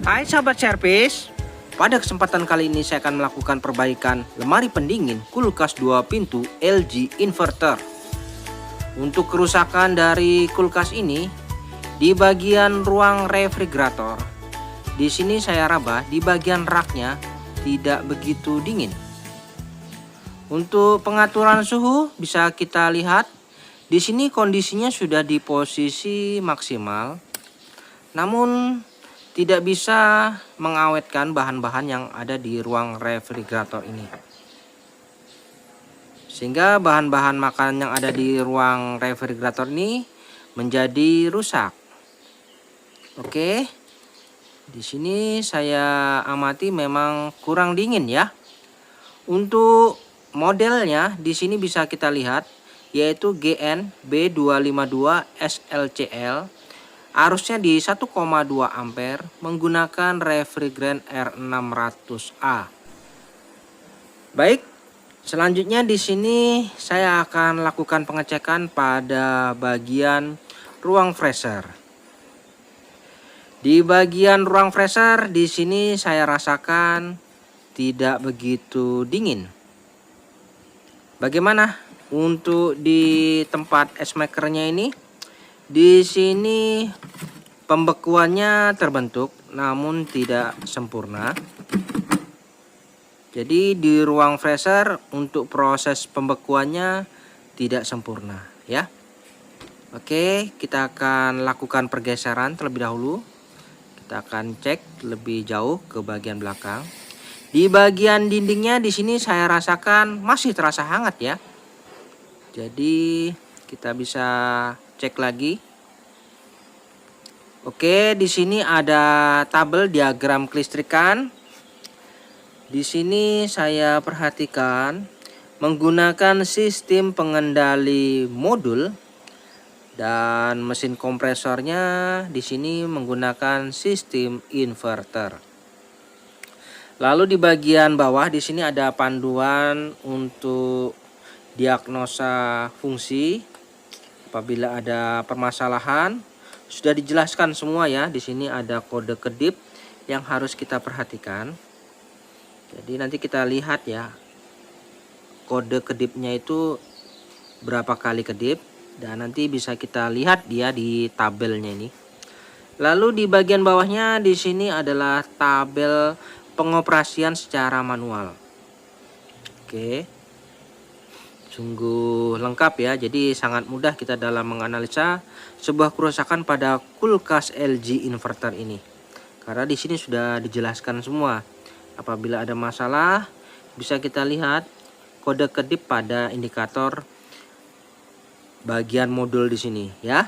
Hai sahabat servis, pada kesempatan kali ini saya akan melakukan perbaikan lemari pendingin kulkas 2 pintu LG inverter. Untuk kerusakan dari kulkas ini di bagian ruang refrigerator. Di sini saya raba di bagian raknya tidak begitu dingin. Untuk pengaturan suhu bisa kita lihat di sini kondisinya sudah di posisi maksimal. Namun tidak bisa mengawetkan bahan-bahan yang ada di ruang refrigerator ini. Sehingga bahan-bahan makanan yang ada di ruang refrigerator ini menjadi rusak. Oke. Di sini saya amati memang kurang dingin ya. Untuk modelnya di sini bisa kita lihat yaitu GN B252 SLCL. Arusnya di 1,2 ampere menggunakan refrigerant R600A. Baik, selanjutnya di sini saya akan lakukan pengecekan pada bagian ruang freezer. Di bagian ruang freezer di sini saya rasakan tidak begitu dingin. Bagaimana untuk di tempat es makernya ini? Di sini pembekuannya terbentuk namun tidak sempurna. Jadi di ruang freezer untuk proses pembekuannya tidak sempurna ya. Oke, kita akan lakukan pergeseran terlebih dahulu. Kita akan cek lebih jauh ke bagian belakang. Di bagian dindingnya di sini saya rasakan masih terasa hangat ya. Jadi kita bisa cek lagi. Oke, di sini ada tabel diagram kelistrikan. Di sini saya perhatikan menggunakan sistem pengendali modul dan mesin kompresornya di sini menggunakan sistem inverter. Lalu di bagian bawah di sini ada panduan untuk diagnosa fungsi. Apabila ada permasalahan sudah dijelaskan semua ya. Di sini ada kode kedip yang harus kita perhatikan. Jadi nanti kita lihat ya kode kedipnya itu berapa kali kedip dan nanti bisa kita lihat dia di tabelnya ini. Lalu di bagian bawahnya di sini adalah tabel pengoperasian secara manual. Oke. Sungguh lengkap ya, jadi sangat mudah kita dalam menganalisa sebuah kerusakan pada kulkas LG inverter ini. Karena di sini sudah dijelaskan semua. Apabila ada masalah, bisa kita lihat kode kedip pada indikator bagian modul di sini ya.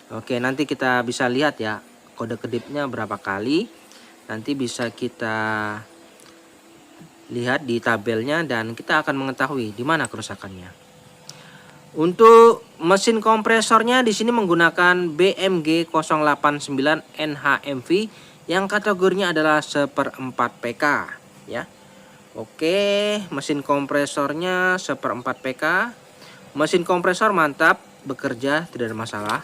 Oke, nanti kita bisa lihat ya kode kedipnya berapa kali. Nanti bisa kita lihat di tabelnya dan kita akan mengetahui di mana kerusakannya. Untuk mesin kompresornya di sini menggunakan BMG 089 NHMV yang kategorinya adalah 1/4 PK ya. Oke, mesin kompresornya 1/4 PK. Mesin kompresor mantap, bekerja tidak ada masalah.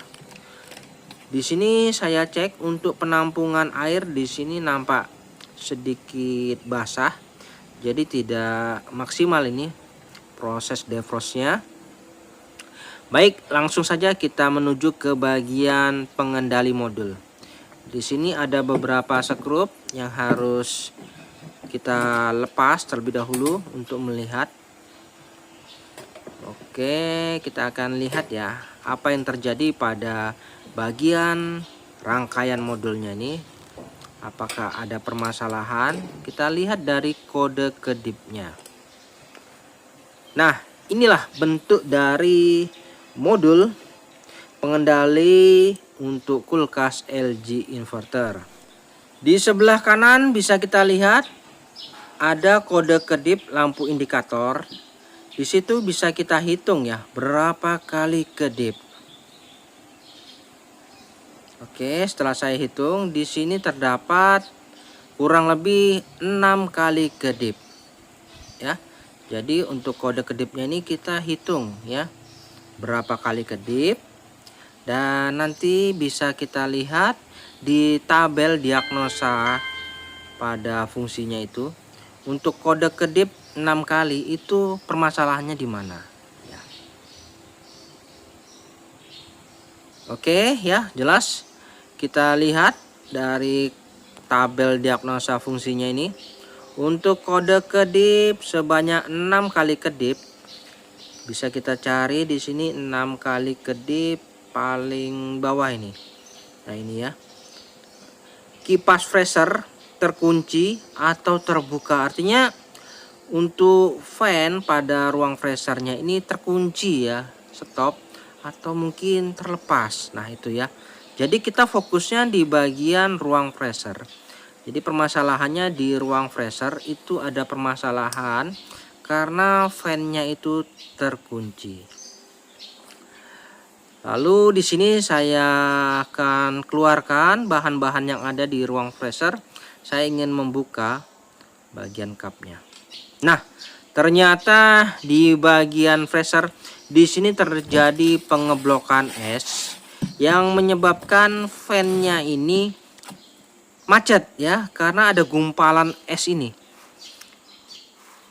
Di sini saya cek untuk penampungan air di sini nampak sedikit basah. Jadi tidak maksimal ini proses defrostnya. Baik, langsung saja kita menuju ke bagian pengendali modul. Di sini ada beberapa skrup yang harus kita lepas terlebih dahulu untuk melihat. Oke, kita akan lihat ya apa yang terjadi pada bagian rangkaian modulnya ini. Apakah ada permasalahan? Kita lihat dari kode kedipnya. Nah, inilah bentuk dari modul pengendali untuk kulkas LG inverter. Di sebelah kanan bisa kita lihat ada kode kedip lampu indikator. Di situ bisa kita hitung ya berapa kali kedip. Oke, setelah saya hitung di sini terdapat kurang lebih 6 kali kedip ya. Jadi untuk kode kedipnya ini kita hitung ya berapa kali kedip Dan nanti bisa kita lihat di tabel diagnosa pada fungsinya itu. Untuk kode kedip 6 kali itu permasalahannya di mana ya. Oke ya, jelas. Kita lihat dari tabel diagnosa fungsinya ini. Untuk kode kedip sebanyak 6 kali kedip, bisa kita cari di sini 6 kali kedip paling bawah ini. Nah ini ya. Kipas freezer terkunci atau terbuka, artinya untuk fan pada ruang freezernya ini terkunci ya, stop atau mungkin terlepas. Nah itu ya, jadi kita fokusnya di bagian ruang freezer. Jadi permasalahannya di ruang freezer itu ada permasalahan karena fan-nya itu terkunci. Lalu di sini saya akan keluarkan bahan-bahan yang ada di ruang freezer. Saya ingin membuka bagian cupnya. Nah, ternyata di bagian freezer di sini terjadi pengeblokan es yang menyebabkan fan-nya ini macet ya, karena ada gumpalan es ini.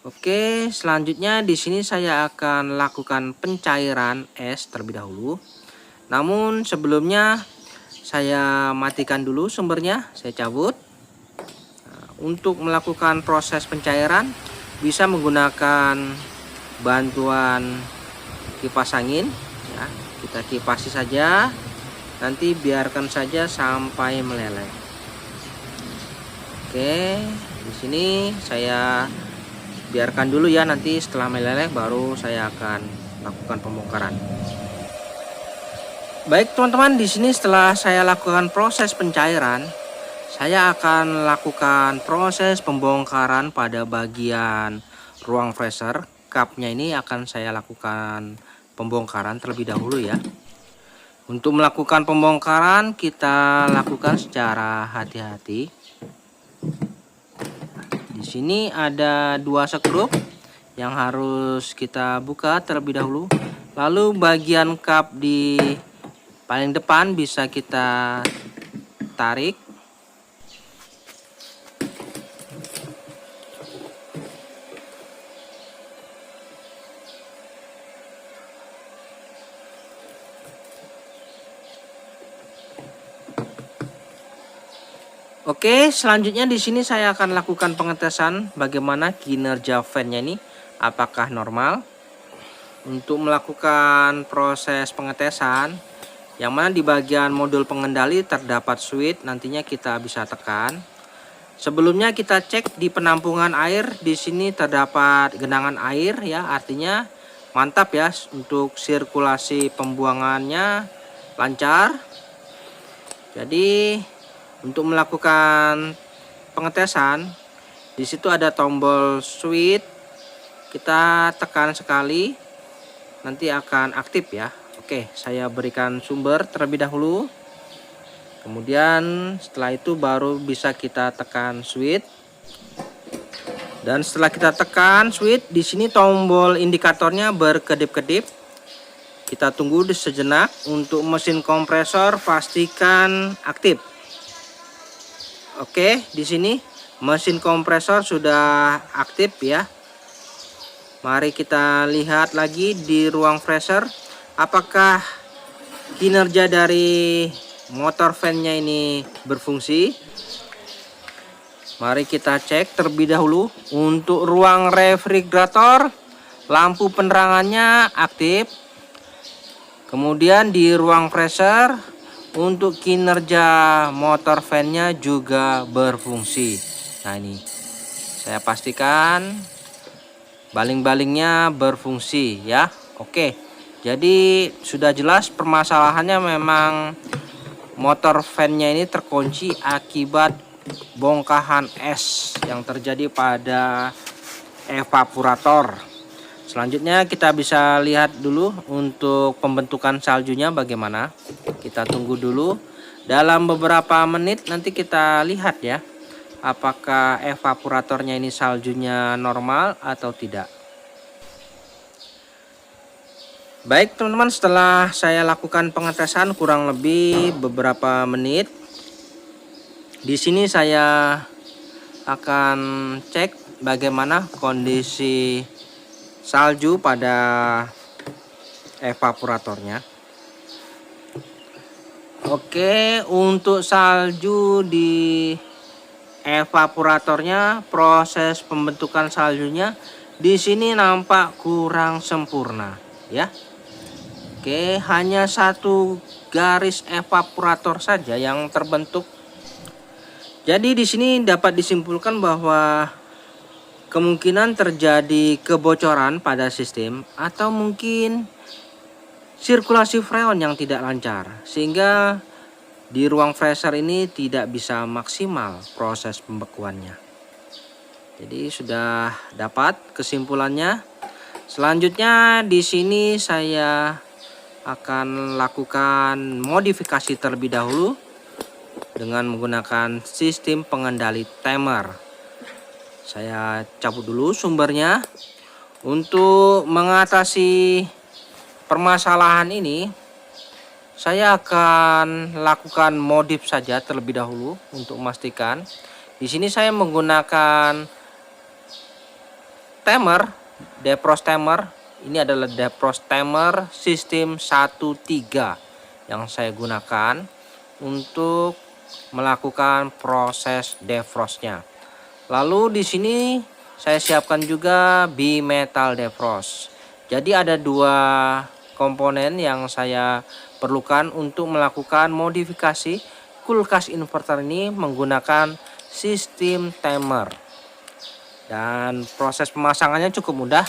Oke, selanjutnya di sini saya akan lakukan pencairan es terlebih dahulu. Namun sebelumnya saya matikan dulu sumbernya, saya cabut. Nah, untuk melakukan proses pencairan bisa menggunakan bantuan kipas angin ya. Kita kipasi saja, nanti biarkan saja sampai meleleh. Oke, di sini saya biarkan dulu ya, nanti setelah meleleh baru saya akan lakukan pembongkaran. Baik teman-teman, di sini setelah saya lakukan proses pencairan, saya akan lakukan proses pembongkaran pada bagian ruang freezer. Cupnya ini akan saya lakukan pembongkaran terlebih dahulu ya. Untuk melakukan pembongkaran kita lakukan secara hati-hati. Di sini ada 2 skrup yang harus kita buka terlebih dahulu. Lalu bagian cup di paling depan bisa kita tarik. Oke, selanjutnya di sini saya akan lakukan pengetesan bagaimana kinerja fan-nya ini, apakah normal. Untuk melakukan proses pengetesan, yang mana di bagian modul pengendali terdapat switch, nantinya kita bisa tekan. Sebelumnya kita cek di penampungan air, di sini terdapat genangan air ya, artinya mantap ya, untuk sirkulasi pembuangannya lancar. Jadi untuk melakukan pengetesan, di situ ada tombol switch, kita tekan sekali, nanti akan aktif ya. Oke, saya berikan sumber terlebih dahulu. Kemudian setelah itu baru bisa kita tekan switch. Dan setelah kita tekan switch, di sini tombol indikatornya berkedip-kedip. Kita tunggu sejenak. Untuk mesin kompresor pastikan aktif. Oke, di sini mesin kompresor sudah aktif ya. Mari kita lihat lagi di ruang freezer, apakah kinerja dari motor fan-nya ini berfungsi. Mari kita cek terlebih dahulu. Untuk ruang refrigerator, lampu penerangannya aktif. Kemudian di ruang freezer, untuk kinerja motor fan-nya juga berfungsi. Nah ini saya pastikan baling-balingnya berfungsi ya. Oke, jadi sudah jelas permasalahannya memang motor fan-nya ini terkunci akibat bongkahan es yang terjadi pada evaporator. Selanjutnya kita bisa lihat dulu untuk pembentukan saljunya bagaimana. Kita tunggu dulu. Dalam beberapa menit nanti kita lihat ya, apakah evaporatornya ini saljunya normal atau tidak. Baik teman-teman, setelah saya lakukan pengetesan kurang lebih beberapa menit, di sini saya akan cek bagaimana kondisi salju pada evaporatornya. Oke, untuk salju di evaporatornya, proses pembentukan saljunya di sini nampak kurang sempurna, ya. Oke, hanya satu garis evaporator saja yang terbentuk. Jadi di sini dapat disimpulkan bahwa kemungkinan terjadi kebocoran pada sistem atau mungkin sirkulasi freon yang tidak lancar, sehingga di ruang freezer ini tidak bisa maksimal proses pembekuannya. Jadi sudah dapat kesimpulannya. Selanjutnya di sini saya akan lakukan modifikasi terlebih dahulu dengan menggunakan sistem pengendali timer. Saya cabut dulu sumbernya. Untuk mengatasi permasalahan ini, saya akan lakukan modif saja terlebih dahulu untuk memastikan. Di sini saya menggunakan timer, defrost timer. Ini adalah defrost timer sistem 13 yang saya gunakan untuk melakukan proses defrostnya. Lalu di sini saya siapkan juga bimetal defrost. Jadi ada dua komponen yang saya perlukan untuk melakukan modifikasi kulkas inverter ini menggunakan sistem timer. Dan proses pemasangannya cukup mudah.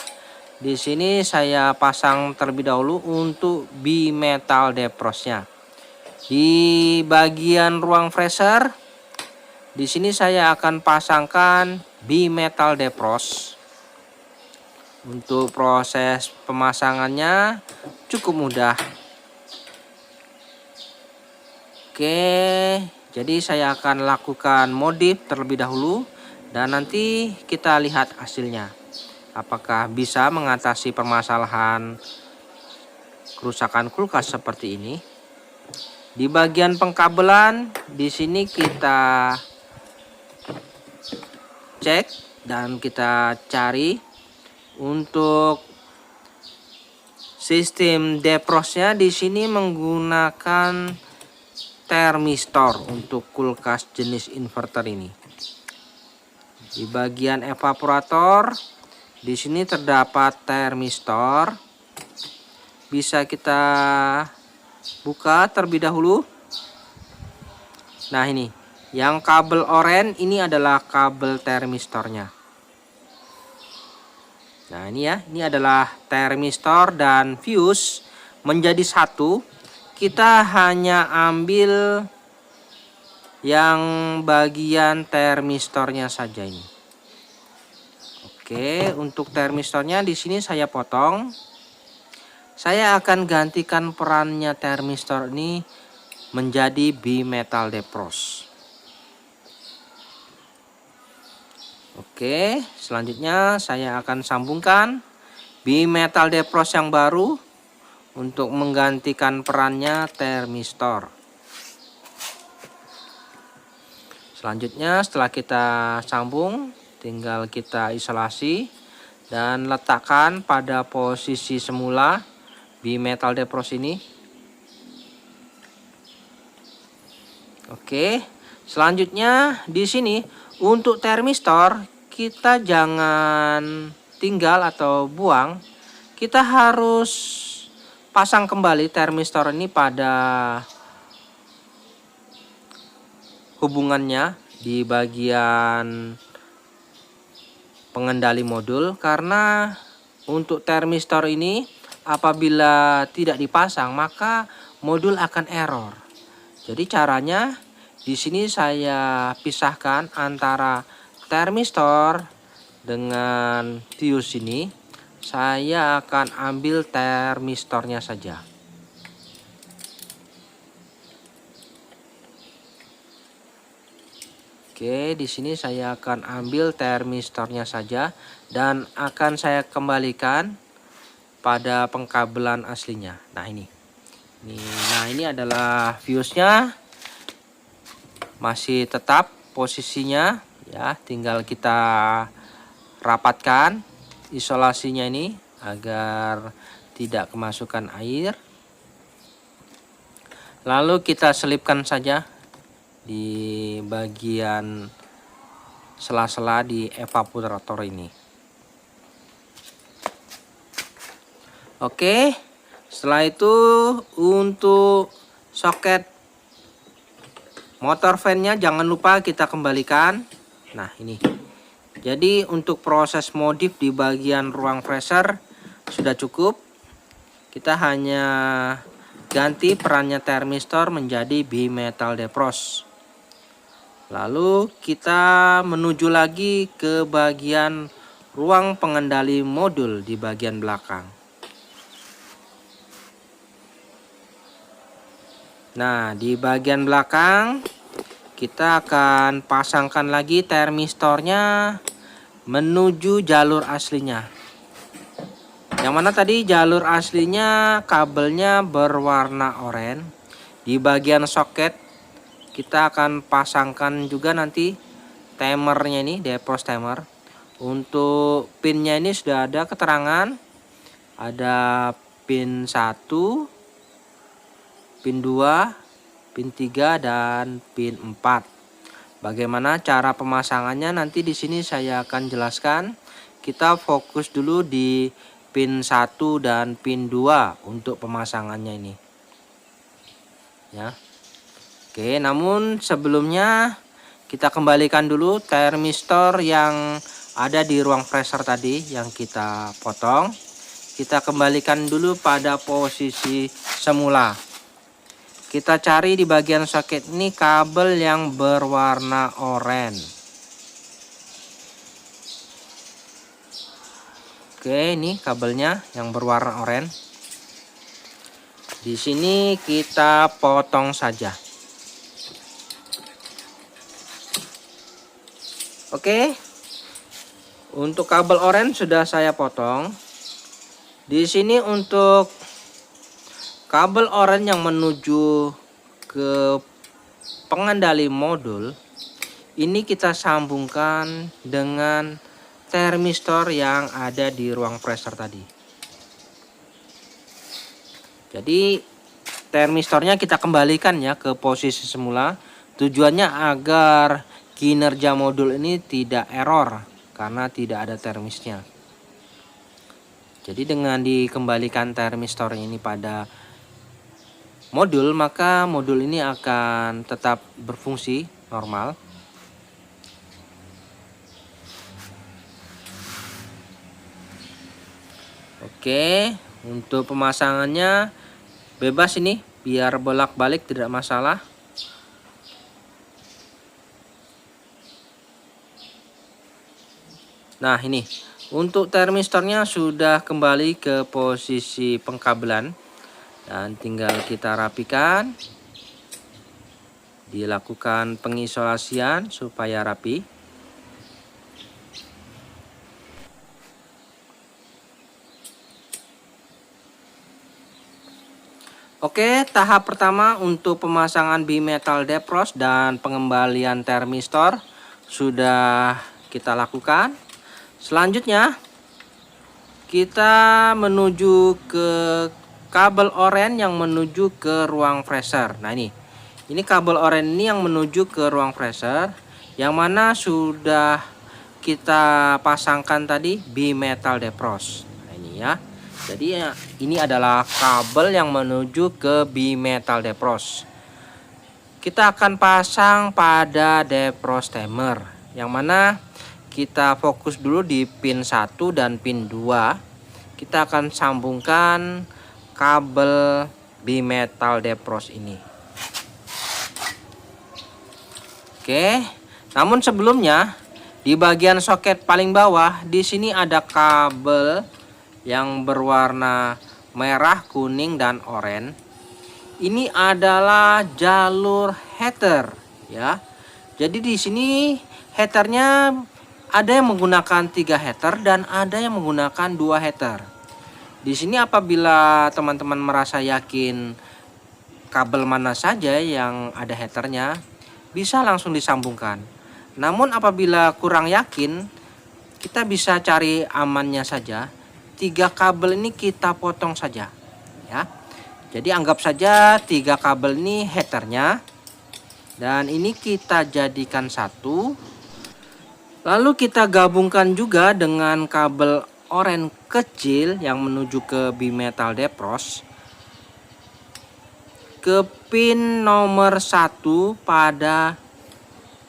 Di sini saya pasang terlebih dahulu untuk bimetal defrostnya. Di bagian ruang freezer, di sini saya akan pasangkan bimetal defrost. Untuk proses pemasangannya cukup mudah. Oke, jadi saya akan lakukan modif terlebih dahulu dan nanti kita lihat hasilnya. Apakah bisa mengatasi permasalahan kerusakan kulkas seperti ini. Di bagian pengkabelan, di sini kita cek dan kita cari untuk sistem defrostnya. Di sini menggunakan termistor untuk kulkas jenis inverter ini. Di bagian evaporator, di sini terdapat termistor. Bisa kita buka terlebih dahulu. Nah, ini yang kabel oranye ini adalah kabel termistornya. Nah, ini ya, ini adalah termistor dan fuse menjadi satu. Kita hanya ambil yang bagian termistornya saja ini. Oke, untuk termistornya di sini saya potong. Saya akan gantikan perannya termistor ini menjadi bimetal defrost. Oke, selanjutnya saya akan sambungkan bimetal defrost yang baru untuk menggantikan perannya termistor. Selanjutnya setelah kita sambung, tinggal kita isolasi dan letakkan pada posisi semula bimetal defrost ini. Oke, selanjutnya di sini untuk termistor kita jangan tinggal atau buang. Kita harus pasang kembali termistor ini pada hubungannya di bagian pengendali modul, karena untuk termistor ini apabila tidak dipasang maka modul akan error. Jadi caranya di sini saya pisahkan antara termistor dengan fuse ini. Saya akan ambil termistornya saja. Oke, di sini saya akan ambil termistornya saja dan akan saya kembalikan pada pengkabelan aslinya. Nah ini adalah fuse-nya, masih tetap posisinya ya, tinggal kita rapatkan isolasinya ini agar tidak kemasukan air. Lalu kita selipkan saja di bagian sela-sela di evaporator ini. Oke, setelah itu untuk soket motor fan-nya jangan lupa kita kembalikan. Nah ini, jadi untuk proses modif di bagian ruang freezer sudah cukup. Kita hanya ganti perannya termistor menjadi bimetal defrost. Lalu kita menuju lagi ke bagian ruang pengendali modul di bagian belakang. Nah, di bagian belakang kita akan pasangkan lagi termistornya menuju jalur aslinya. Yang mana tadi jalur aslinya kabelnya berwarna oranye. Di bagian soket kita akan pasangkan juga nanti timernya ini, defrost timer. Untuk pinnya ini sudah ada keterangan. Ada pin 1, pin 2, pin 3 dan pin 4. Bagaimana cara pemasangannya nanti di sini saya akan jelaskan. Kita fokus dulu di pin 1 dan pin 2 untuk pemasangannya ini. Ya. Oke, namun sebelumnya kita kembalikan dulu termistor yang ada di ruang freezer tadi yang kita potong. Kita kembalikan dulu pada posisi semula. Kita cari di bagian soket ini kabel yang berwarna oranye. Oke, ini kabelnya yang berwarna oranye. Di sini kita potong saja. Oke. Untuk kabel oranye sudah saya potong. Di sini untuk kabel oranye yang menuju ke pengendali modul ini kita sambungkan dengan termistor yang ada di ruang freezer tadi. Jadi termistornya kita kembalikan ya ke posisi semula. Tujuannya agar kinerja modul ini tidak error karena tidak ada termisnya. Jadi dengan dikembalikan termistor ini pada modul, maka modul ini akan tetap berfungsi normal. Oke, untuk pemasangannya bebas ini, biar bolak-balik tidak masalah. Nah ini, untuk termistornya sudah kembali ke posisi pengkabelan. Dan tinggal kita rapikan. Dilakukan pengisolasian supaya rapi. Oke, tahap pertama untuk pemasangan bimetal defrost dan pengembalian termistor sudah kita lakukan. Selanjutnya kita menuju ke kabel oranye yang menuju ke ruang freezer. Nah ini kabel oranye ini yang menuju ke ruang freezer, yang mana sudah kita pasangkan tadi bimetal defrost. Nah ini ya. Jadi ini adalah kabel yang menuju ke bimetal defrost. Kita akan pasang pada defrost timer, yang mana kita fokus dulu di pin 1 dan pin 2. Kita akan sambungkan kabel bimetal defrost ini. Oke, namun sebelumnya di bagian soket paling bawah di sini ada kabel yang berwarna merah, kuning dan oranye. Ini adalah jalur heater ya. Jadi di sini heaternya ada yang menggunakan 3 heater dan ada yang menggunakan 2 heater. Di sini apabila teman-teman merasa yakin kabel mana saja yang ada headernya, bisa langsung disambungkan. Namun apabila kurang yakin, kita bisa cari amannya saja. 3 kabel ini kita potong saja, ya. Jadi anggap saja 3 kabel ini headernya, dan ini kita jadikan satu. Lalu kita gabungkan juga dengan kabel oren kecil yang menuju ke bimetal depros ke pin nomor 1 pada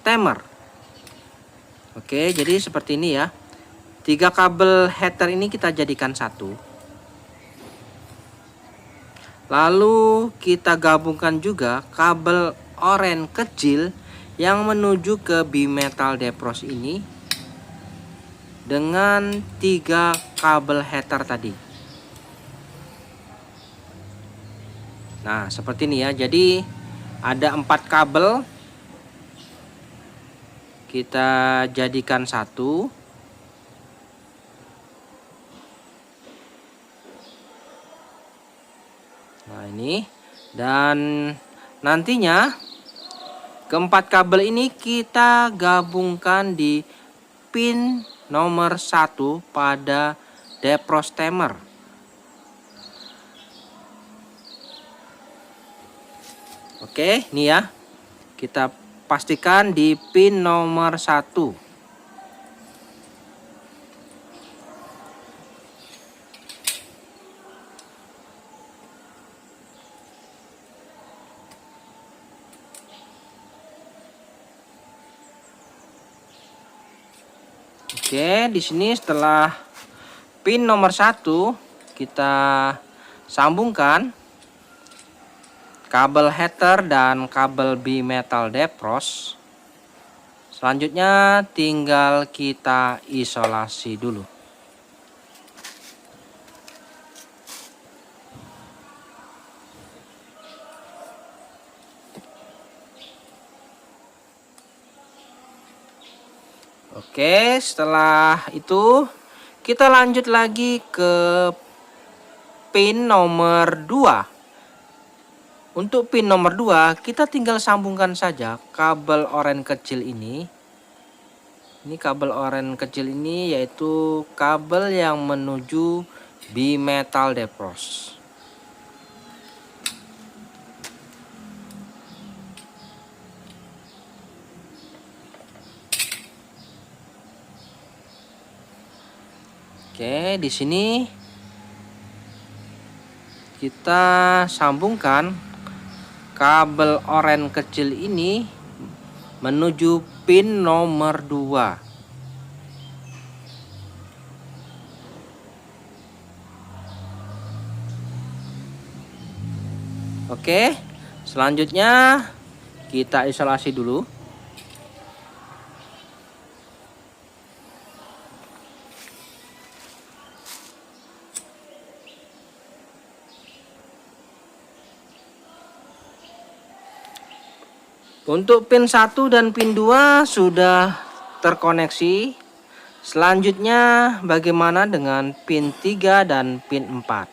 timer. Oke, jadi seperti ini ya. 3 kabel header ini kita jadikan satu. Lalu kita gabungkan juga kabel oren kecil yang menuju ke bimetal depros ini dengan 3 kabel header tadi. Nah, seperti ini ya. Jadi ada 4 kabel, kita jadikan satu. Nah, ini, dan nantinya keempat kabel ini kita gabungkan di pin nomor 1 pada depros timer. Oke, ini ya. Kita pastikan di pin nomor 1. Oke, di sini setelah pin nomor 1 kita sambungkan kabel header dan kabel bimetal depros. Selanjutnya tinggal kita isolasi dulu. Oke, setelah itu kita lanjut lagi ke pin nomor 2. Untuk pin nomor 2 kita tinggal sambungkan saja kabel oren kecil ini. Ini kabel oren kecil ini yaitu kabel yang menuju bimetal depros. Oke, di sini kita sambungkan kabel oren kecil ini menuju pin nomor 2. Oke, selanjutnya kita isolasi dulu. Untuk pin 1 dan pin 2 sudah terkoneksi. Selanjutnya bagaimana dengan pin 3 dan pin 4?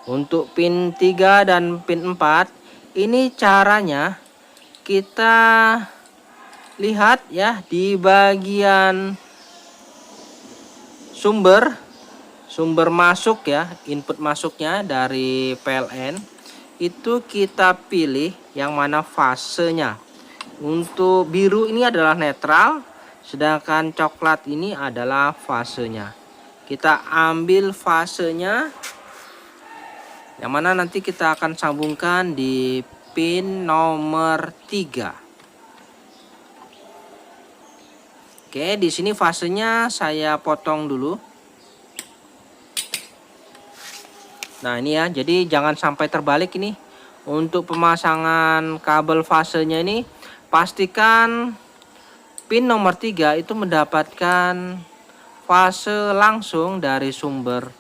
Untuk pin 3 dan pin 4 ini caranya kita lihat ya di bagian sumber masuk ya, input masuknya dari PLN. Itu kita pilih yang mana fasenya. Untuk biru ini adalah netral, sedangkan coklat ini adalah fasenya. Kita ambil fasenya, yang mana nanti kita akan sambungkan di pin nomor 3. Oke, di sini fasenya saya potong dulu. Nah, ini ya, jadi jangan sampai terbalik ini. Untuk pemasangan kabel fasenya ini, pastikan pin nomor 3 itu mendapatkan fase langsung dari sumber.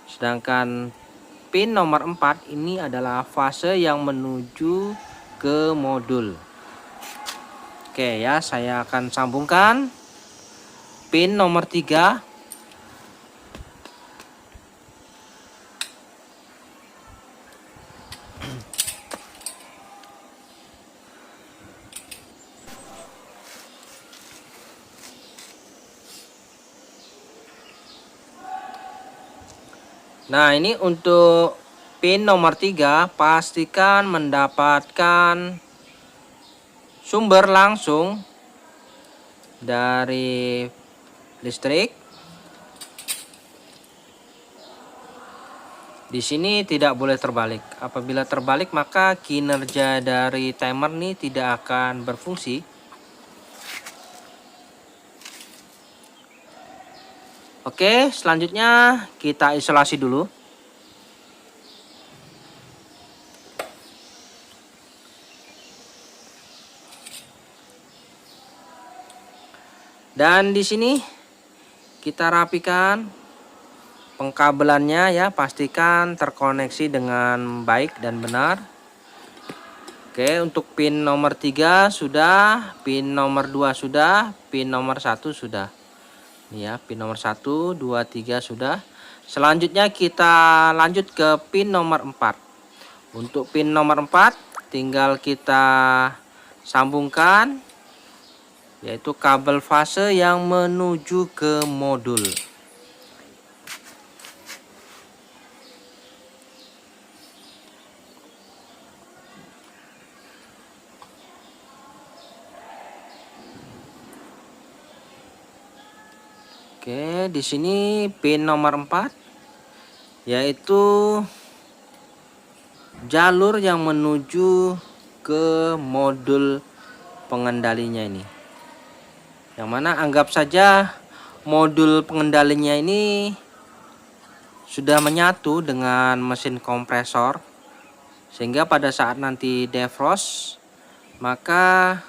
Sedangkan pin nomor 4 ini adalah fase yang menuju ke modul. Oke ya, saya akan sambungkan pin nomor 3. Nah, ini untuk pin nomor 3, pastikan mendapatkan sumber langsung dari listrik. Di sini tidak boleh terbalik. Apabila terbalik maka kinerja dari timer ini tidak akan berfungsi. Oke, selanjutnya kita isolasi dulu. Dan di sini kita rapikan pengkabelannya ya, pastikan terkoneksi dengan baik dan benar. Oke, untuk pin nomor 3 sudah, pin nomor 2 sudah, pin nomor 1 sudah. Ini ya, pin nomor 1, 2, 3 sudah. Selanjutnya kita lanjut ke pin nomor 4. Untuk pin nomor 4 tinggal kita sambungkan, yaitu kabel fase yang menuju ke modul. Oke, di sini pin nomor 4 yaitu jalur yang menuju ke modul pengendalinya ini. Yang mana anggap saja modul pengendalinya ini sudah menyatu dengan mesin kompresor, sehingga pada saat nanti defrost maka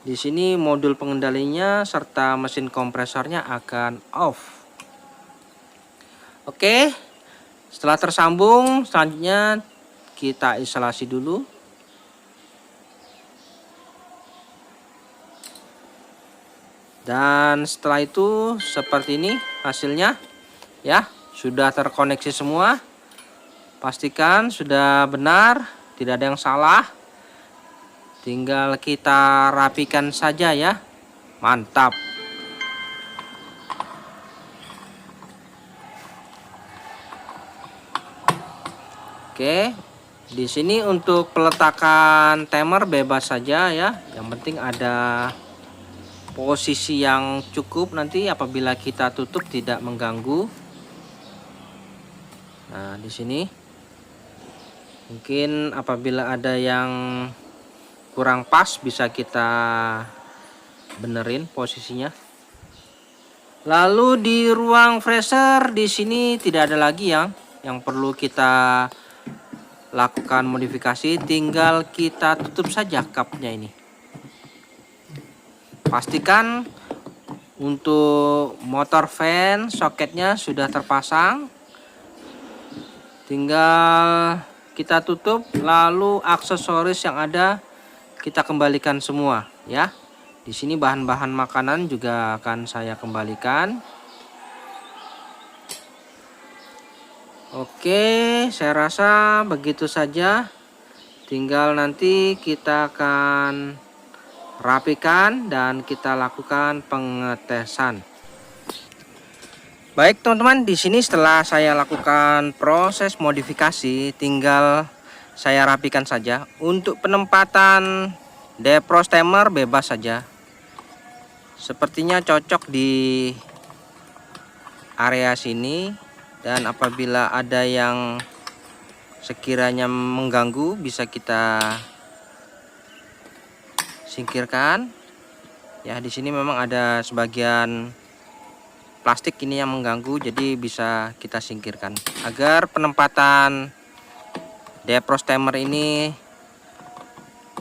di sini modul pengendalinya serta mesin kompresornya akan off. Oke, setelah tersambung, selanjutnya kita isolasi dulu. Dan setelah itu seperti ini hasilnya ya, sudah terkoneksi semua. Pastikan sudah benar, tidak ada yang salah. Tinggal kita rapikan saja ya. Mantap. Oke. Di sini untuk peletakan timer bebas saja ya. Yang penting ada posisi yang cukup, nanti apabila kita tutup tidak mengganggu. Nah, di sini mungkin apabila ada yang kurang pas bisa kita benerin posisinya. Lalu di ruang freezer di sini tidak ada lagi yang perlu kita lakukan modifikasi, tinggal kita tutup saja cupnya ini. Pastikan untuk motor fan soketnya sudah terpasang, tinggal kita tutup, lalu aksesoris yang ada kita kembalikan semua ya. Di sini bahan-bahan makanan juga akan saya kembalikan. Oke, saya rasa begitu saja. Tinggal nanti kita akan rapikan dan kita lakukan pengetesan. Baik teman-teman, di sini setelah saya lakukan proses modifikasi, tinggal saya rapikan saja. Untuk penempatan defrost timer bebas saja. Sepertinya cocok di area sini, dan apabila ada yang sekiranya mengganggu bisa kita singkirkan. Ya, di sini memang ada sebagian plastik ini yang mengganggu, jadi bisa kita singkirkan agar penempatan defrost timer ini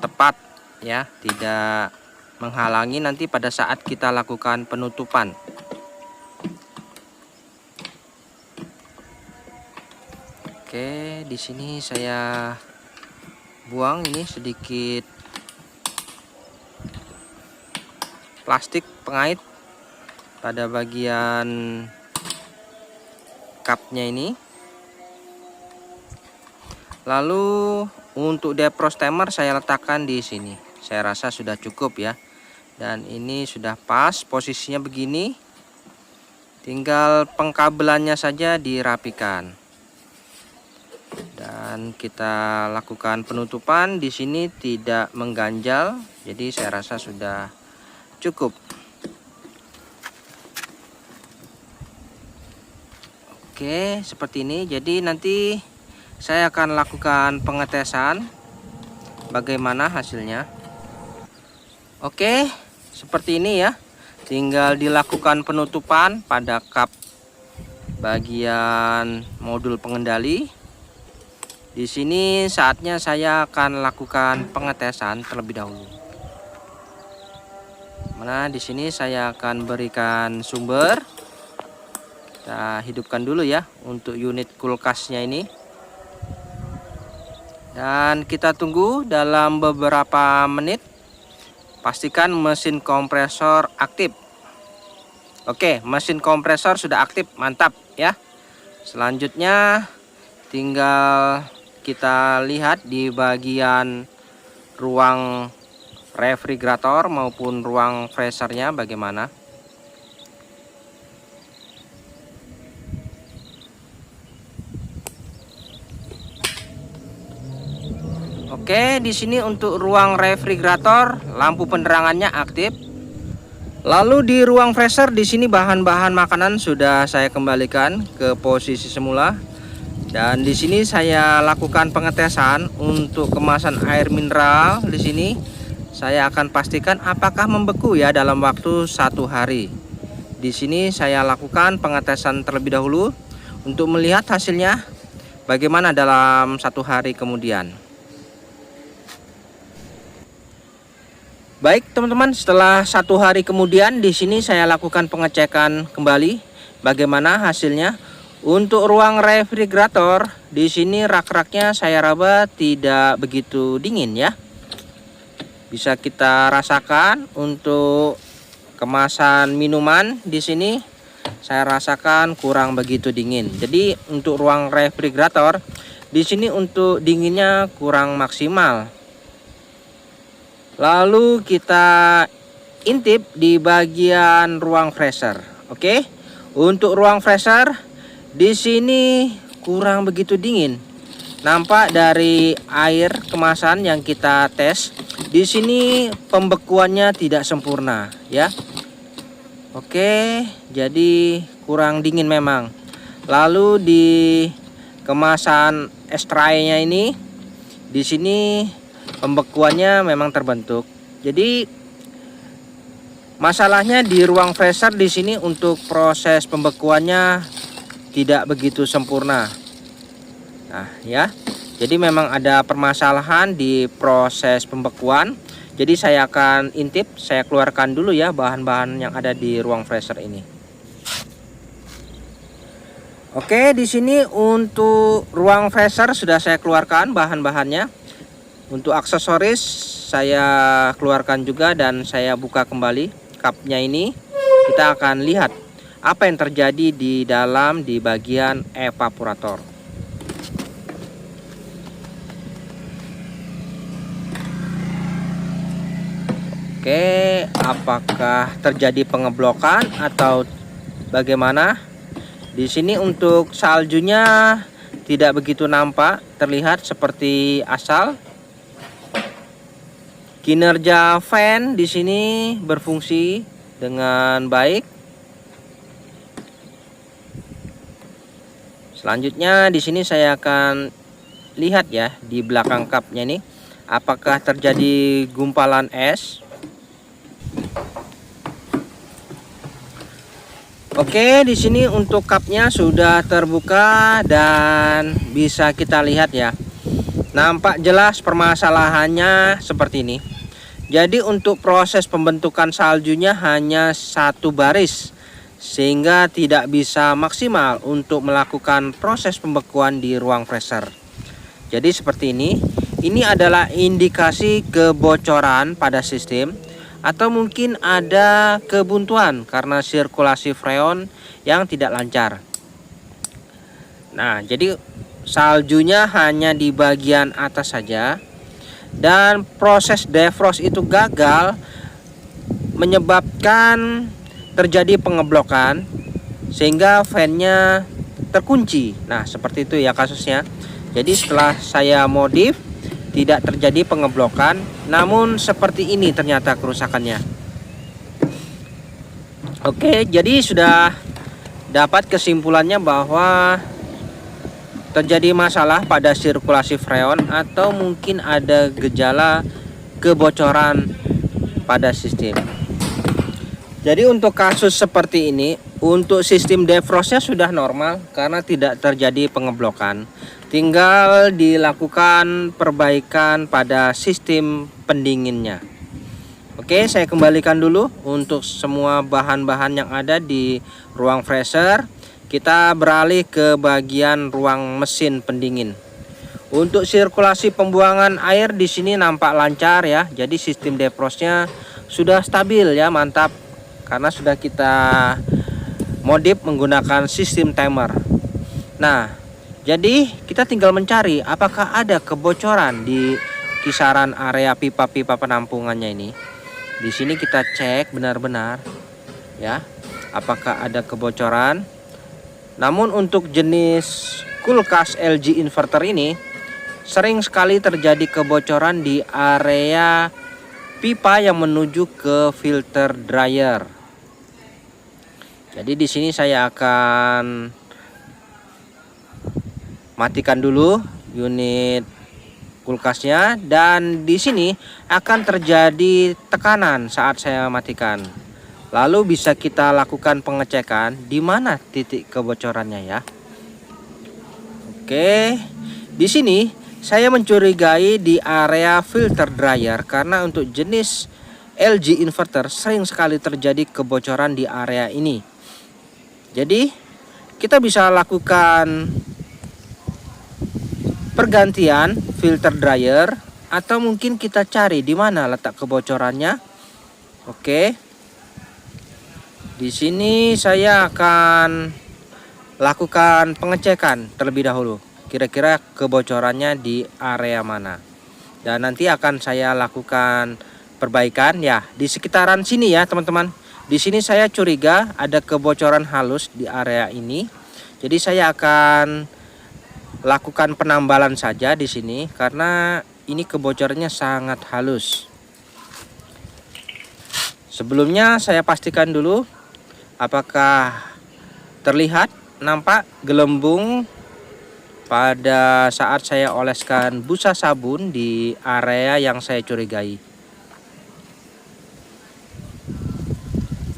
tepat ya, tidak menghalangi nanti pada saat kita lakukan penutupan. Oke, di sini saya buang ini sedikit plastik pengait pada bagian cupnya ini. Lalu untuk defrost timer saya letakkan di sini. Saya rasa sudah cukup ya. Dan ini sudah pas posisinya begini. Tinggal pengkabelannya saja dirapikan. Dan kita lakukan penutupan. Di sini tidak mengganjal, jadi saya rasa sudah cukup. Oke, seperti ini. Jadi nanti saya akan lakukan pengetesan bagaimana hasilnya. Oke, seperti ini ya. Tinggal dilakukan penutupan pada kap bagian modul pengendali. Di sini saatnya saya akan lakukan pengetesan terlebih dahulu. Mana di sini saya akan berikan sumber. Kita hidupkan dulu ya untuk unit kulkasnya ini. Dan kita tunggu dalam beberapa menit. Pastikan mesin kompresor aktif. Oke, mesin kompresor sudah aktif, mantap ya. Selanjutnya tinggal kita lihat di bagian ruang refrigerator maupun ruang freezernya bagaimana. Oke, di sini untuk ruang refrigerator lampu penerangannya aktif. Lalu di ruang freezer di sini bahan-bahan makanan sudah saya kembalikan ke posisi semula. Dan di sini saya lakukan pengetesan untuk kemasan air mineral. Di sini saya akan pastikan apakah membeku ya dalam waktu 1 hari. Di sini saya lakukan pengetesan terlebih dahulu untuk melihat hasilnya bagaimana dalam 1 hari kemudian. Baik teman-teman, setelah 1 hari kemudian di sini saya lakukan pengecekan kembali bagaimana hasilnya. Untuk ruang refrigerator di sini rak-raknya saya raba tidak begitu dingin ya. Bisa kita rasakan untuk kemasan minuman di sini saya rasakan kurang begitu dingin. Jadi untuk ruang refrigerator di sini untuk dinginnya kurang maksimal. Lalu kita intip di bagian ruang freezer. Oke. Untuk ruang freezer di sini kurang begitu dingin. Nampak dari air kemasan yang kita tes, di sini pembekuannya tidak sempurna ya. Oke, jadi kurang dingin memang. Lalu di kemasan es traynya ini di sini pembekuannya memang terbentuk. Jadi masalahnya di ruang freezer di sini untuk proses pembekuannya tidak begitu sempurna. Nah, ya. Jadi memang ada permasalahan di proses pembekuan. Jadi saya akan intip, saya keluarkan dulu ya bahan-bahan yang ada di ruang freezer ini. Oke, di sini untuk ruang freezer sudah saya keluarkan bahan-bahannya. Untuk aksesoris saya keluarkan juga dan saya buka kembali cupnya ini. Kita akan lihat apa yang terjadi di dalam di bagian evaporator. Oke, apakah terjadi pengeblokan atau bagaimana? Di sini untuk saljunya tidak begitu nampak, terlihat seperti asal. Kinerja fan di sini berfungsi dengan baik. Selanjutnya di sini saya akan lihat ya di belakang cupnya ini apakah terjadi gumpalan es. Oke, di sini untuk cupnya sudah terbuka dan bisa kita lihat ya. Nampak jelas permasalahannya seperti ini. Jadi untuk proses pembentukan saljunya hanya 1 baris sehingga tidak bisa maksimal untuk melakukan proses pembekuan di ruang freezer. Jadi seperti ini. Ini adalah indikasi kebocoran pada sistem atau mungkin ada kebuntuan karena sirkulasi freon yang tidak lancar. Nah, jadi saljunya hanya di bagian atas saja dan proses defrost itu gagal menyebabkan terjadi pengeblokan sehingga fan-nya terkunci. Nah, seperti itu ya kasusnya. Jadi setelah saya modif tidak terjadi pengeblokan, namun seperti ini ternyata kerusakannya. Oke, jadi sudah dapat kesimpulannya bahwa terjadi masalah pada sirkulasi freon atau mungkin ada gejala kebocoran pada sistem. Jadi untuk kasus seperti ini, untuk sistem defrostnya sudah normal karena tidak terjadi pengeblokan. Tinggal dilakukan perbaikan pada sistem pendinginnya. Oke, saya kembalikan dulu untuk semua bahan-bahan yang ada di ruang freezer. Kita beralih ke bagian ruang mesin pendingin. Untuk sirkulasi pembuangan air di sini nampak lancar ya. Jadi sistem defrostnya sudah stabil ya, mantap. Karena sudah kita modif menggunakan sistem timer. Nah, jadi kita tinggal mencari apakah ada kebocoran di kisaran area pipa-pipa penampungannya ini. Di sini kita cek benar-benar ya, apakah ada kebocoran. Namun untuk jenis kulkas LG inverter ini sering sekali terjadi kebocoran di area pipa yang menuju ke filter dryer. Jadi di sini saya akan matikan dulu unit kulkasnya, dan di sini akan terjadi tekanan saat saya matikan. Lalu bisa kita lakukan pengecekan di mana titik kebocorannya ya. Oke, di sini saya mencurigai di area filter dryer karena untuk jenis LG inverter sering sekali terjadi kebocoran di area ini. Jadi kita bisa lakukan pergantian filter dryer atau mungkin kita cari di mana letak kebocorannya. Oke. Di sini saya akan lakukan pengecekan terlebih dahulu. Kira-kira kebocorannya di area mana. Dan nanti akan saya lakukan perbaikan ya di sekitaran sini ya, teman-teman. Di sini saya curiga ada kebocoran halus di area ini. Jadi saya akan lakukan penambalan saja di sini karena ini kebocorannya sangat halus. Sebelumnya saya pastikan dulu apakah terlihat nampak gelembung pada saat saya oleskan busa sabun di area yang saya curigai.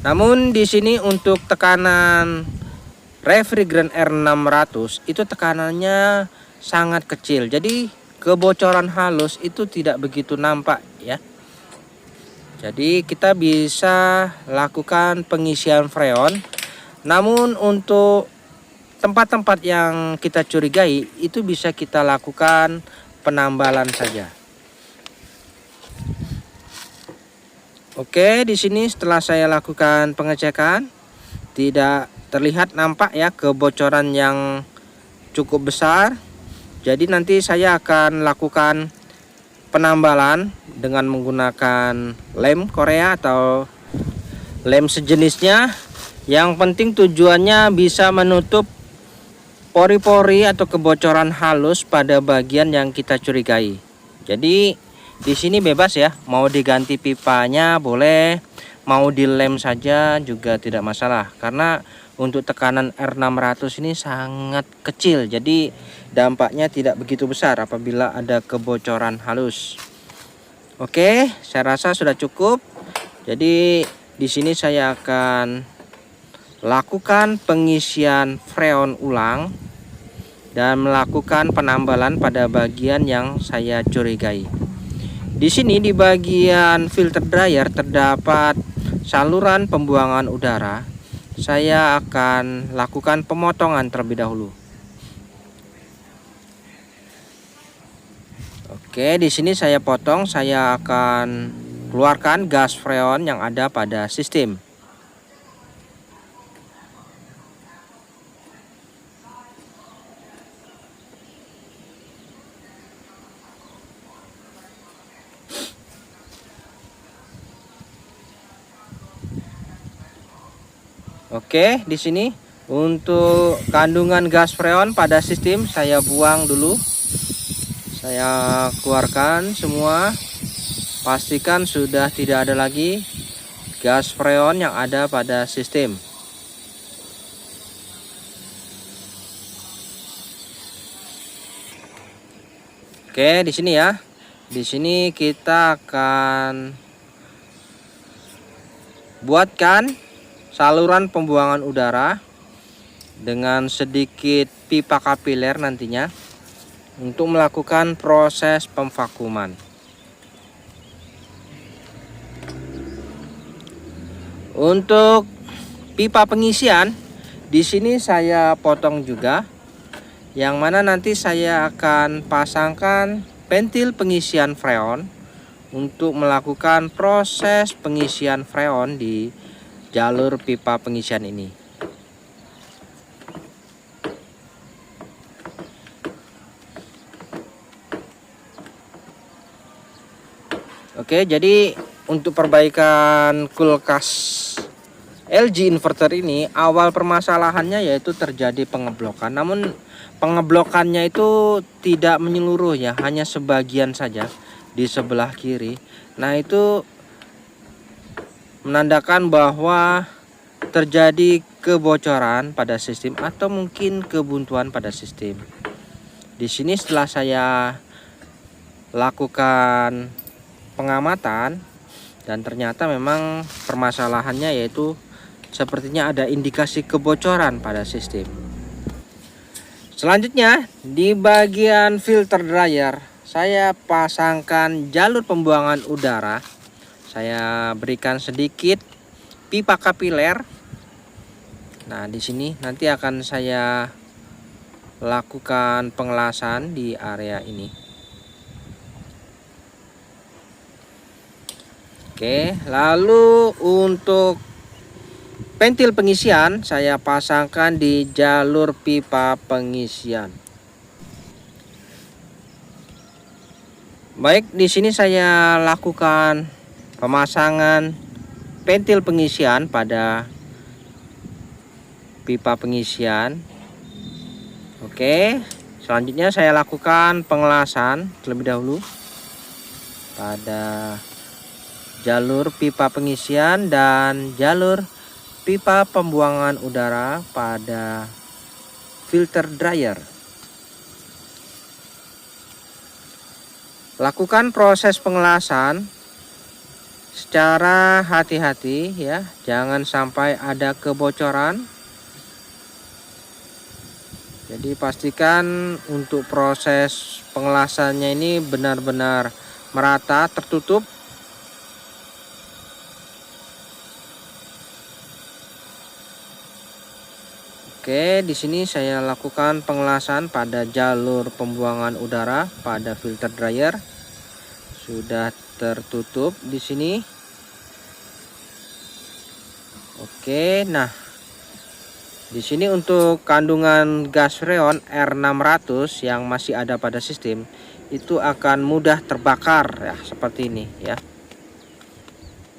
Namun di sini untuk tekanan refrigerant R600 itu tekanannya sangat kecil. Jadi kebocoran halus itu tidak begitu nampak ya. Jadi kita bisa lakukan pengisian freon. Namun untuk tempat-tempat yang kita curigai itu bisa kita lakukan penambalan saja. Oke, di sini setelah saya lakukan pengecekan tidak terlihat nampak ya kebocoran yang cukup besar. Jadi nanti saya akan lakukan penambalan dengan menggunakan lem Korea atau lem sejenisnya. Yang penting tujuannya bisa menutup pori-pori atau kebocoran halus pada bagian yang kita curigai. Jadi di sini bebas ya, mau diganti pipanya boleh, mau dilem saja juga tidak masalah. Karena untuk tekanan R600 ini sangat kecil, jadi dampaknya tidak begitu besar apabila ada kebocoran halus. Oke, saya rasa sudah cukup. Jadi di sini saya akan lakukan pengisian freon ulang dan melakukan penambalan pada bagian yang saya curigai. Di sini di bagian filter dryer terdapat saluran pembuangan udara. Saya akan lakukan pemotongan terlebih dahulu. Oke, di sini saya potong, saya akan keluarkan gas freon yang ada pada sistem. Oke, di sini Untuk kandungan gas freon pada sistem saya buang dulu. Saya keluarkan semua. Pastikan sudah tidak ada lagi gas freon yang ada pada sistem. Oke, di sini ya. Di sini kita akan buatkan saluran pembuangan udara dengan sedikit pipa kapiler nantinya untuk melakukan proses pemvakuman. Untuk pipa pengisian di sini saya potong juga, yang mana nanti saya akan pasangkan pentil pengisian freon untuk melakukan proses pengisian freon di jalur pipa pengisian ini. Oke, jadi untuk perbaikan kulkas LG inverter ini, awal permasalahannya yaitu terjadi pengeblokan. Namun pengeblokannya itu tidak menyeluruh ya, hanya sebagian saja di sebelah kiri. Nah, itu menandakan bahwa terjadi kebocoran pada sistem atau mungkin kebuntuan pada sistem. Di sini setelah saya lakukan pengamatan dan ternyata memang permasalahannya yaitu sepertinya ada indikasi kebocoran pada sistem. Selanjutnya di bagian filter dryer saya pasangkan jalur pembuangan udara. Saya berikan sedikit pipa kapiler. Nah, di sini nanti akan saya lakukan pengelasan di area ini. Oke, lalu untuk pentil pengisian saya pasangkan di jalur pipa pengisian. Baik, di sini saya lakukan pemasangan pentil pengisian pada pipa pengisian. Oke, selanjutnya saya lakukan pengelasan terlebih dahulu pada jalur pipa pengisian dan jalur pipa pembuangan udara pada filter dryer. Lakukan proses pengelasan secara hati-hati ya, jangan sampai ada kebocoran. Jadi pastikan untuk proses pengelasannya ini benar-benar merata, tertutup. Oke, di sini saya lakukan pengelasan pada jalur pembuangan udara pada filter dryer. Sudah tertutup di sini. Oke, nah di sini untuk kandungan gas freon R600 yang masih ada pada sistem itu akan mudah terbakar ya, seperti ini ya.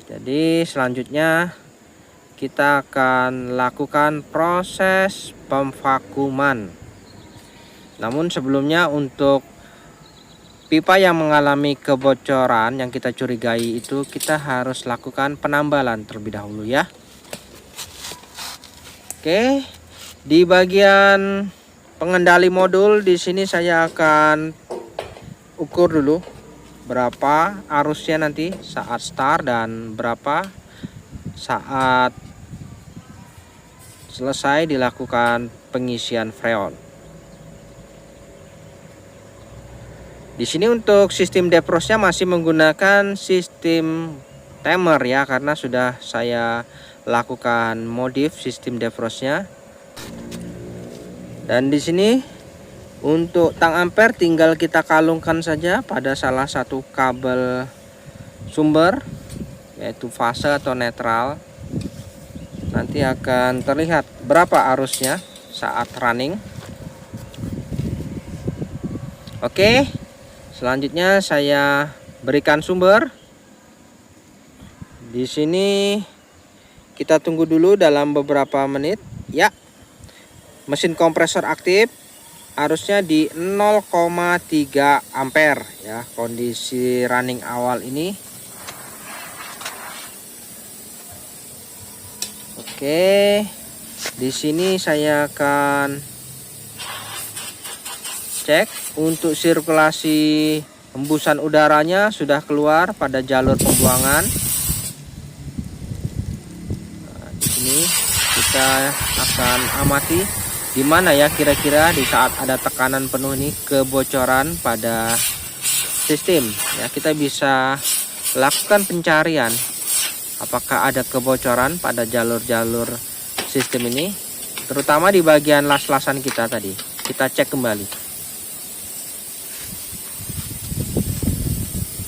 Jadi selanjutnya kita akan lakukan proses pemvakuman. Namun sebelumnya untuk pipa yang mengalami kebocoran yang kita curigai itu kita harus lakukan penambalan terlebih dahulu ya. Oke, di bagian pengendali modul di sini saya akan ukur dulu berapa arusnya nanti saat start dan berapa saat selesai dilakukan pengisian freon. Di sini untuk sistem defrostnya masih menggunakan sistem timer ya, karena sudah saya lakukan modif sistem defrostnya. Dan di sini untuk tang ampere tinggal kita kalungkan saja pada salah satu kabel sumber, yaitu fase atau netral. Nanti akan terlihat berapa arusnya saat running. Oke, selanjutnya saya berikan sumber. Di sini kita tunggu dulu dalam beberapa menit ya. mesin kompresor aktif, arusnya di 0,3 ampere ya, kondisi running awal ini. Oke, di sini saya akan cek untuk sirkulasi hembusan udaranya sudah keluar pada jalur pembuangan. Nah, di sini kita akan amati di mana ya kira-kira di saat ada tekanan penuh ini kebocoran pada sistem ya. Kita bisa lakukan pencarian apakah ada kebocoran pada jalur-jalur sistem ini, terutama di bagian las-lasan kita tadi. Kita cek kembali.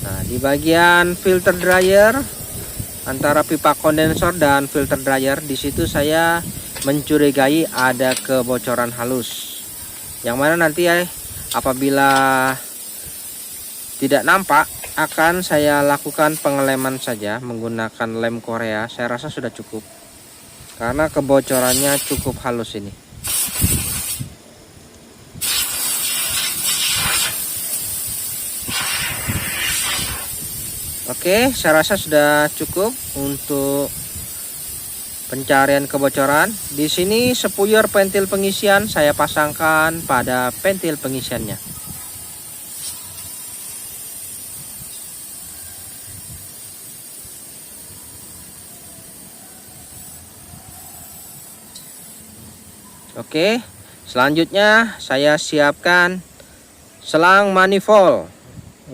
Nah, di bagian filter dryer antara pipa kondensor dan filter dryer, di situ saya mencurigai ada kebocoran halus, yang mana nanti apabila tidak nampak akan saya lakukan pengeleman saja menggunakan lem Korea. Saya rasa sudah cukup karena kebocorannya cukup halus ini. Oke, saya rasa sudah cukup untuk pencarian kebocoran. Di sini spuyur pentil pengisian saya pasangkan pada pentil pengisiannya. Oke, selanjutnya saya siapkan selang manifold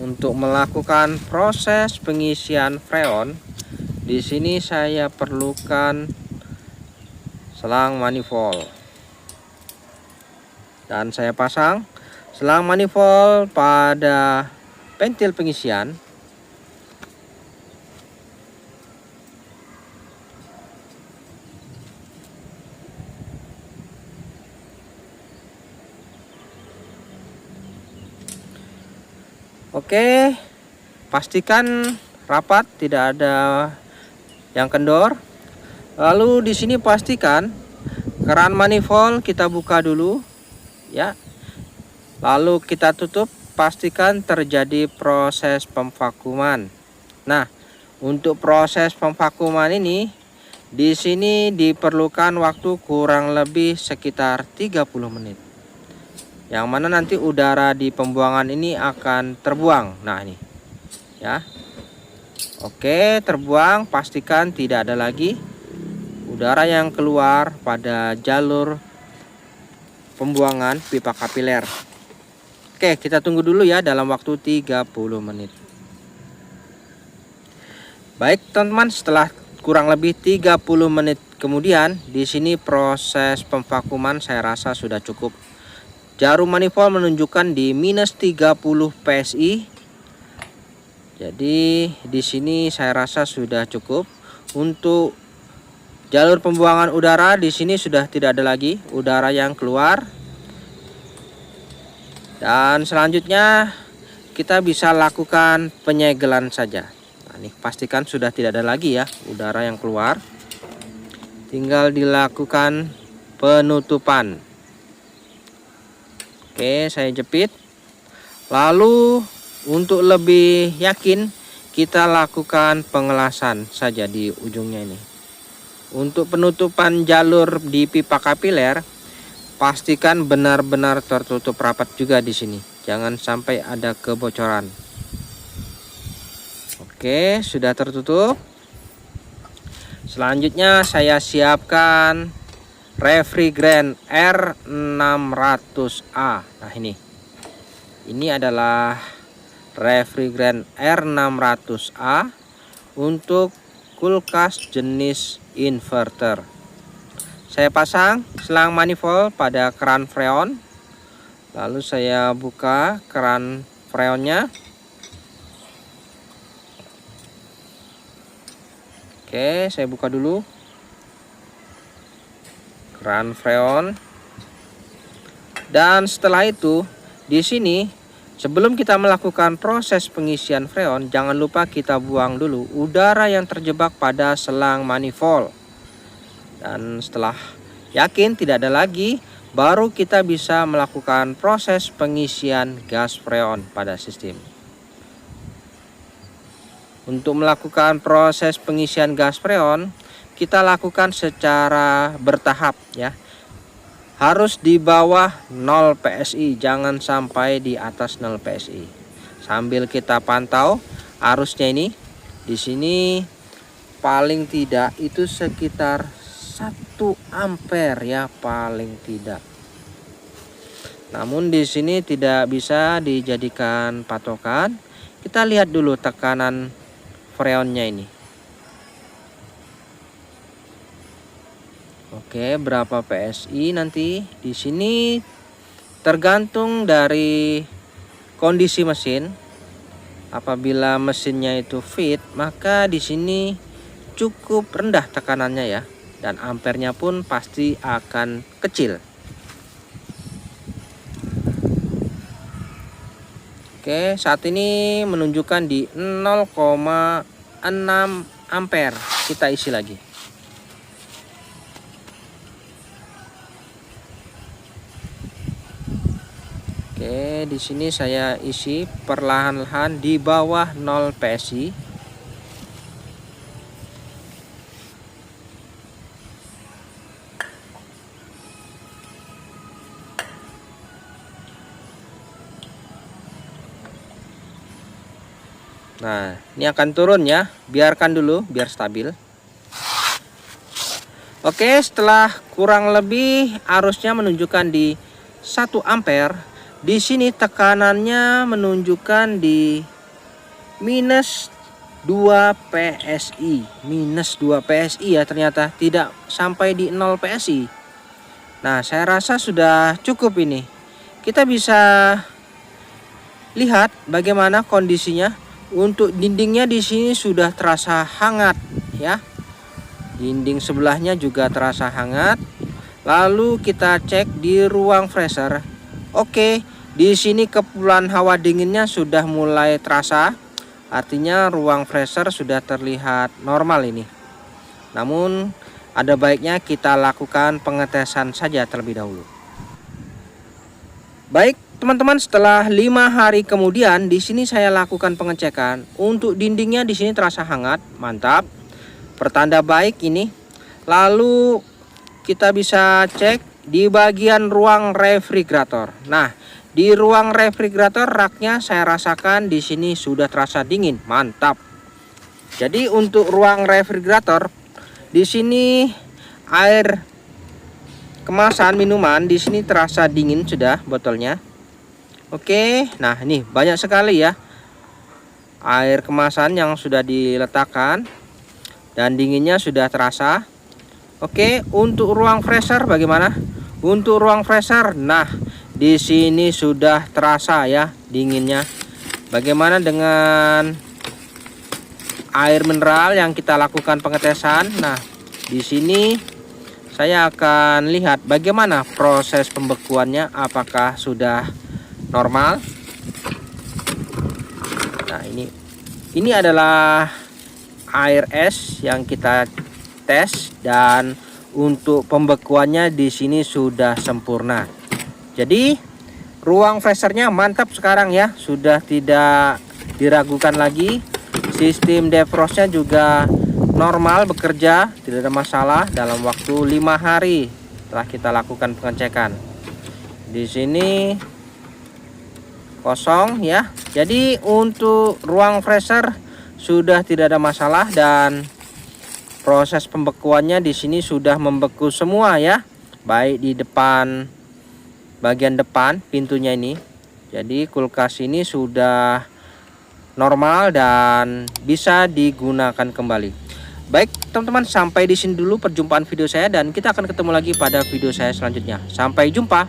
untuk melakukan proses pengisian freon. Di sini saya perlukan selang manifold dan saya pasang selang manifold pada pentil pengisian. Oke, pastikan rapat, tidak ada yang kendor. Lalu di sini pastikan keran manifold kita buka dulu ya. Lalu kita tutup, pastikan terjadi proses pemvakuman. Nah, untuk proses pemvakuman ini di sini diperlukan waktu kurang lebih sekitar 30 menit. Yang mana nanti udara di pembuangan ini akan terbuang. Nah, ini ya. Oke, terbuang, pastikan tidak ada lagi udara yang keluar pada jalur pembuangan pipa kapiler. Oke, kita tunggu dulu ya dalam waktu 30 menit. Baik teman-teman, setelah kurang lebih 30 menit kemudian, di sini proses pemvakuman saya rasa sudah cukup. Jarum manifold menunjukkan di minus 30 PSI. Jadi di sini saya rasa sudah cukup. Untuk jalur pembuangan udara di sini sudah tidak ada lagi udara yang keluar. Dan selanjutnya kita bisa lakukan penyegelan saja. Nah, ini pastikan sudah tidak ada lagi ya udara yang keluar. Tinggal dilakukan penutupan. Oke, saya jepit. Lalu untuk lebih yakin kita lakukan pengelasan saja di ujungnya ini. Untuk penutupan jalur di pipa kapiler, pastikan benar-benar tertutup rapat juga di sini. Jangan sampai ada kebocoran. Oke, sudah tertutup. Selanjutnya saya siapkan refrigerant R600A. Nah, ini adalah refrigerant R600A untuk kulkas jenis inverter. Saya pasang selang manifold pada keran freon. Lalu saya buka keran freonnya. Oke, saya buka dulu keran freon. Dan setelah itu di sini sebelum kita melakukan proses pengisian freon, jangan lupa kita buang dulu udara yang terjebak pada selang manifold. Dan setelah yakin tidak ada lagi baru kita bisa melakukan proses pengisian gas freon pada sistem. Untuk melakukan proses pengisian gas freon, kita lakukan secara bertahap ya. Harus di bawah 0 PSI, jangan sampai di atas 0 PSI. Sambil kita pantau arusnya ini. Di sini paling tidak itu sekitar 1 ampere ya, paling tidak. Namun di sini tidak bisa dijadikan patokan. Kita lihat dulu tekanan freonnya ini. Oke, berapa PSI nanti? Di sini tergantung dari kondisi mesin. Apabila mesinnya itu fit, maka di sini cukup rendah tekanannya ya, dan ampernya pun pasti akan kecil. Oke, saat ini menunjukkan di 0,6 ampere. Kita isi lagi. Oke, di sini saya isi perlahan-lahan di bawah 0 PSI. Nah, ini akan turun ya. Biarkan dulu biar stabil. Oke, setelah kurang lebih arusnya menunjukkan di 1 ampere. Di sini tekanannya menunjukkan di minus 2 PSI. Minus 2 PSI ya, ternyata tidak sampai di 0 PSI. Nah, saya rasa sudah cukup ini. Kita bisa lihat bagaimana kondisinya. Untuk dindingnya di sini sudah terasa hangat ya. Dinding sebelahnya juga terasa hangat. Lalu kita cek di ruang freezer. Oke, di sini kepulan hawa dinginnya sudah mulai terasa. Artinya ruang freezer sudah terlihat normal ini. Namun ada baiknya kita lakukan pengetesan saja terlebih dahulu. Baik teman-teman, setelah 5 hari kemudian di sini saya lakukan pengecekan. Untuk dindingnya di sini terasa hangat, mantap. Pertanda baik ini. Lalu kita bisa cek di bagian ruang refrigerator. Nah, di ruang refrigerator raknya saya rasakan di sini sudah terasa dingin, mantap. Jadi untuk ruang refrigerator di sini air kemasan minuman di sini terasa dingin sudah botolnya. Oke, nah ini banyak sekali ya air kemasan yang sudah diletakkan dan dinginnya sudah terasa. Oke, untuk ruang freezer bagaimana? Untuk ruang freezer, nah di sini sudah terasa ya dinginnya. Bagaimana dengan air mineral yang kita lakukan pengetesan? Nah, di sini saya akan lihat bagaimana proses pembekuannya, apakah sudah normal. Nah, ini adalah air es yang kita tes dan untuk pembekuannya di sini sudah sempurna. Jadi ruang freezernya mantap sekarang ya, sudah tidak diragukan lagi. Sistem defrostnya juga normal bekerja, tidak ada masalah dalam waktu 5 hari setelah kita lakukan pengecekan. Di sini kosong ya. Jadi untuk ruang freezer sudah tidak ada masalah dan proses pembekuannya di sini sudah membeku semua ya. Baik di depan, bagian depan pintunya ini. Jadi kulkas ini sudah normal dan bisa digunakan kembali. Baik teman-teman, sampai di sini dulu perjumpaan video saya dan kita akan ketemu lagi pada video saya selanjutnya. Sampai jumpa.